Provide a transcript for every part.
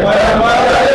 Bayambara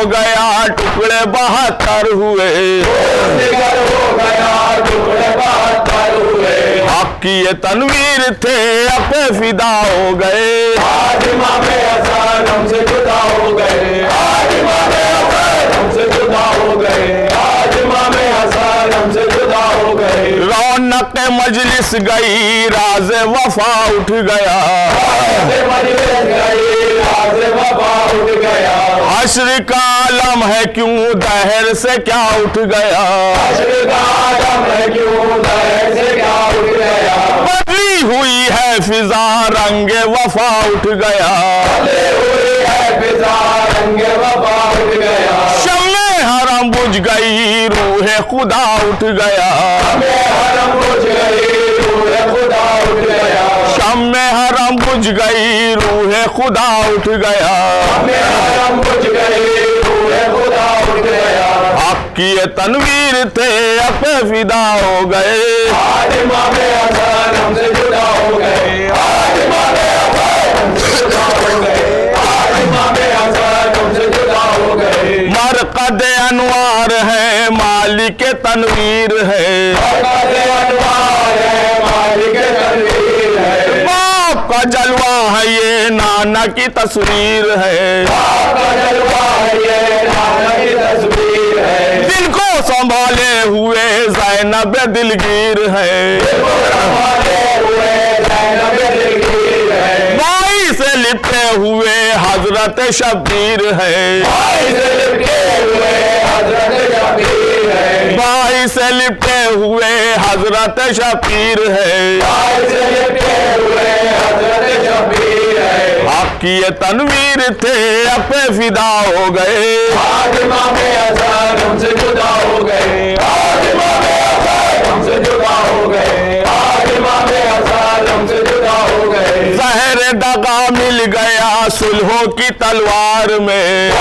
हो गया टुकड़े 72 हुए, जिगर हो गया टुकड़े 72 हुए। हक की ये तनवीर थे अब फिदा हो गए। आज इमाम हसन हमसे जुदा हो गए, आज इमाम हसन हमसे जुदा हो गए, आज इमाम हसन हमसे जुदा हो गए। रौनक मजलिस गई राज वफा उठ गया, मजलिस गई राज वफा उठ गया। हश्र का आलम है क्यों दहर से क्या उठ गया, हश्र का आलम है क्यों दहर से क्या उठ गया। बदली हुई है फिजा रंगे वफा उठ गया, बदली हुई है फिजा रंगे वफा उठ गया। शम्मे हरम बुझ गई रूहे खुदा उठ गया, हमें हरम बुझ गई रूहे खुदा उठ गया। शम्मे हरम बुझ गई रूहे खुदा उठ गया, हमें हरम बुझ गई रूहे खुदा उठ गया। हक की ये तनवीर थे अब फिदा हो गए। आज इमाम हसन हमसे जुदा हो गए, आज इमाम हसन हमसे जुदा हो गए, आज इमाम हसन हमसे जुदा हो गए। मरकद अनवार है मालिक तनवीर है, मरकद अनवार है मालिक तनवीर है। बाप का जलवा है ये नाना की तस्वीर है, बाप का जलवा है ये नाना की तस्वीर है। दिल को संभाले हुए ज़ैनब दिलगीर है, संभाले हुए ज़ैनब दिलगीर है। भाई से लिपटे हुए हजरत शब्बीर है, भाई से लिपटे हुए हजरत शबीर है। भाई से लिपटे हुए हजरत शबीर है, भाई से लिपटे हुए हजरत शबीर है। हक की ये तनवीर थे अब फिदा हो गए। आज इमाम हसन हमसे जुदा हो गए, आज इमाम हसन हमसे जुदा हो गए, आज इमाम हसन हमसे जुदा हो गए। जहर दगा मिल गया सुलहों की तलवार में,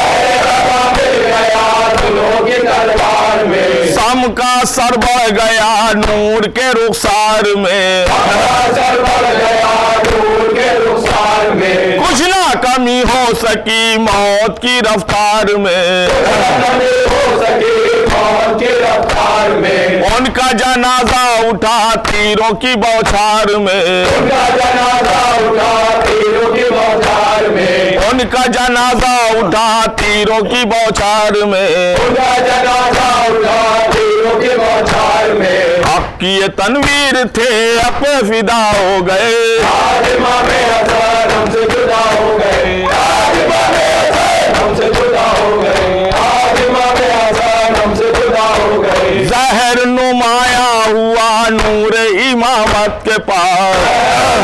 मिल गया दुल्हों की तलवार में। सम का सर बढ़ गया नूर के रुखसार में, सर बढ़ गया नूर के रुखसार में। कुछ ना कमी हो सकी मौत की रफ्तार में, नमी हो सकी मौत की रफ्तार में। उनका जनाजा उठा तीरों की बौछार में, उनका जनाजा उठा तीरों की बौछार में। उनका जनाजा उठा तीरों की बौछार में, उनका जनाजा उठा तीरों की बौछार में। हक की ये तनवीर थे अब फिदा हो गए। आज इमाम हसन हमसे जुदा हो गए, आज इमाम हसन हमसे जुदा हो गए, आज इमाम हसन हमसे जुदा हो गए। जहर नुमाया हुआ नूर इमामत के पास,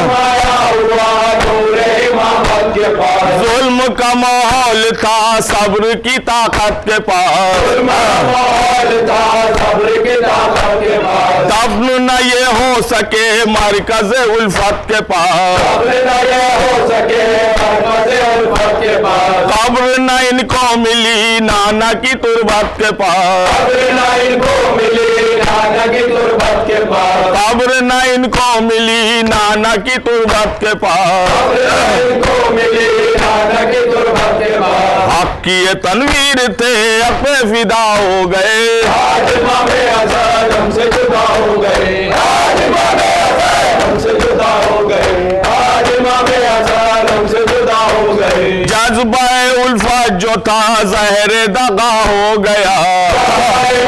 माया हुआ नूर इमामत के पास। जुल्म का माहौल था सब्र की ताकत के पास, माहौल था सब्र की ताकत के पास। दफन न ये हो सके मरकज उल्फत के पास, सब्र न ये हो सके मरकज उल्फत के पास। कब्र न इनको मिली नाना की तुरबत के पास, कब्र न इनको मिली नाना की तुरबत के पास। कब्र न इनको मिली नाना की तुरबत के पास, कब्र न इनको मिली नाना की तुरबत के पास। हक की ये तनवीर थे अब फिदा हो गए। आज इमाम हसन हमसे जुदा हो गए, आज इमाम हसन हमसे जुदा हो गए, आज इमाम हसन हमसे जुदा हो गए। जज्बा उल्फत जो था जहर दगा हो गया,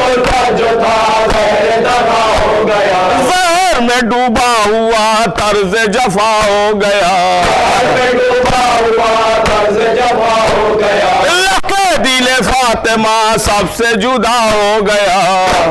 उल्फत जो था जहर दगा हो गया। जहर में डूबा हुआ तर्ज जफा हो गया, जहर में डूबा हुआ तर्ज जफा हो गया। लके दिले फातिमा सबसे जुदा हो गया,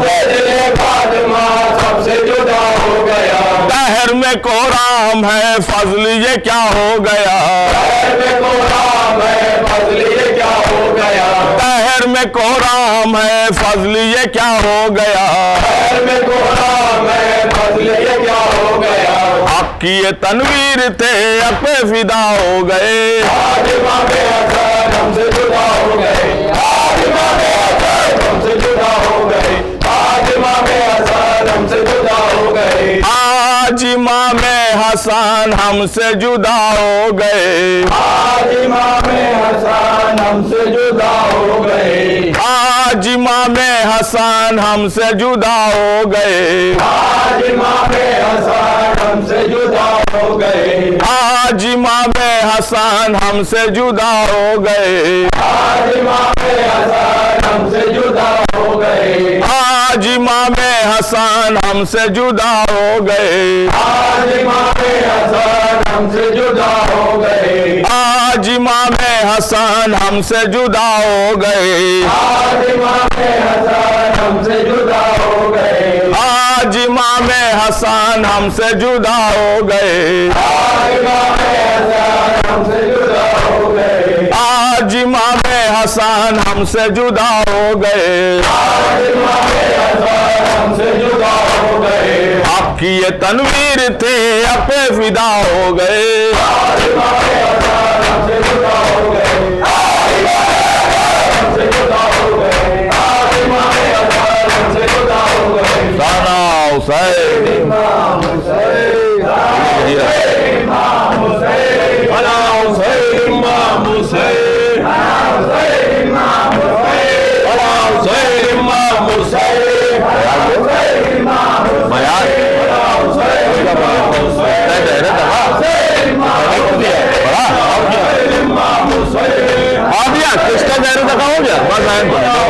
दिले फातिमा सबसे जुदा हो गया। दहर में कोराम है फजल ये क्या हो गया, दहर में कोराम है फजल ये क्या हो गया। दहर में कोराम है फजल ये क्या हो गया, दहर में कोराम है फजल ये क्या हो गया। हक की ये तनवीर थे अब फिदा हो गए। आज इमाम हसन हमसे जुदा हो गए, आज इमाम हसन हमसे जुदा हो गए, आज इमाम हसन हमसे जुदा हो गए। आज इमाम हसन हमसे जुदा हो गए, आज इमाम हसन हमसे जुदा हो गए। आज इमाम हसन हमसे जुदा हो गए, आज इमाम हसन हमसे जुदा हो गए, आज इमाम हसन हमसे जुदा हो गए, आज इमाम हसन हमसे जुदा हो गए, आज इमाम हसन हमसे जुदा हो गए, आज इमाम हसन हमसे जुदा हो गए, आज इमाम हसन हमसे जुदा हो गए, आज इमाम हसन हमसे जुदा हो गए, आज इमाम हसन हमसे जुदा हो गए, आज इमाम हसन हमसे जुदा हो गए, आज इमाम हसन हमसे जुदा हो गए, आज इमाम हसन हमसे जुदा हो गए, आपकी ये तनवीर थे अब पे फिदा हो गए, आज इमाम हसन हमसे जुदा हो गए, आज इमाम हसन हमसे जुदा हो गए, आज इमाम हसन हमसे जुदा हो गए, साना हुसैन इमाम हुसैन, इमाम हुसैन, बना हुसैन इमाम हुसैन, बना हुसैन, इमाम हुसैन, बना हुसैन इमाम हुसैन, बना हुसैन, इमाम हुसैन, बयान बना हुसैन, इमाम हुसैन, इमाम हुसैन, आ गया किसका दायरा तक हो गया बस इमाम